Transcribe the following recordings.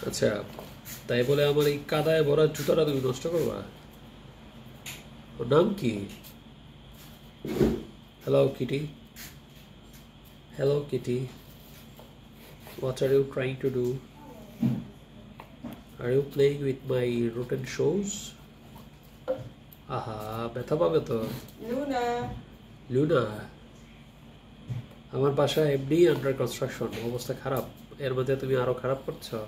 আচ্ছা, তাই বলে আমার এই কাদায় ভরা জুতাটা তুমি নষ্ট করবা? ওর নাম কি? Hello Kitty, hello Kitty, what are you trying to do? Are you playing with my rotten shoes? আহা, ব্যথা পাবে তো। লুনা লুনা, আমার বাসা এমনি আন্ডার কনস্ট্রাকশন, অবস্থা খারাপ, এর মধ্যে তুমি আরো খারাপ করছো।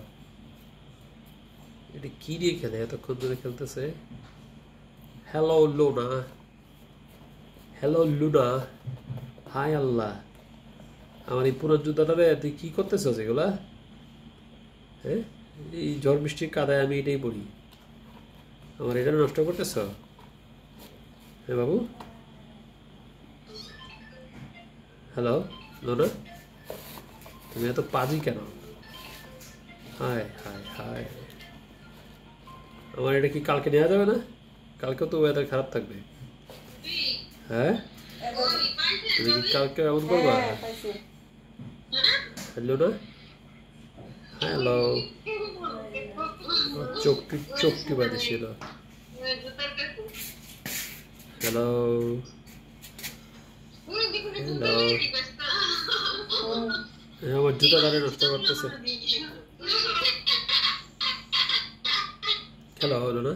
এটা কি নিয়ে খেলে এতক্ষণ ধরে খেলতেছে? হ্যালো লুনা, হ্যালো লুনা, হাই আল্লাহ, আমার এই পুরো জুতাটারে তুই কি করতেছ এগুলা? হ্যাঁ, এই ঝড় বৃষ্টির কাদায় আমি এটাই পড়ি, আমার এটা নষ্ট করতেছ? হ্যাঁ বাবু, হ্যালো লুনা, তুমি এত পাজি কেন? হায় হায় হায়, আমার এটা কি কালকে নেওয়া যাবে না? কালকেও তো ওয়েদার খারাপ থাকবে। হ্যাঁ, তুমি কি কালকে এমন করবা? হ্যালো না, হ্যালো, চোখটি চোখটি বাঁধেছিল। হ্যালো হ্যালো, আমার জুতা দাঁড়ে নষ্ট করতেছে। হ্যালো হলো না।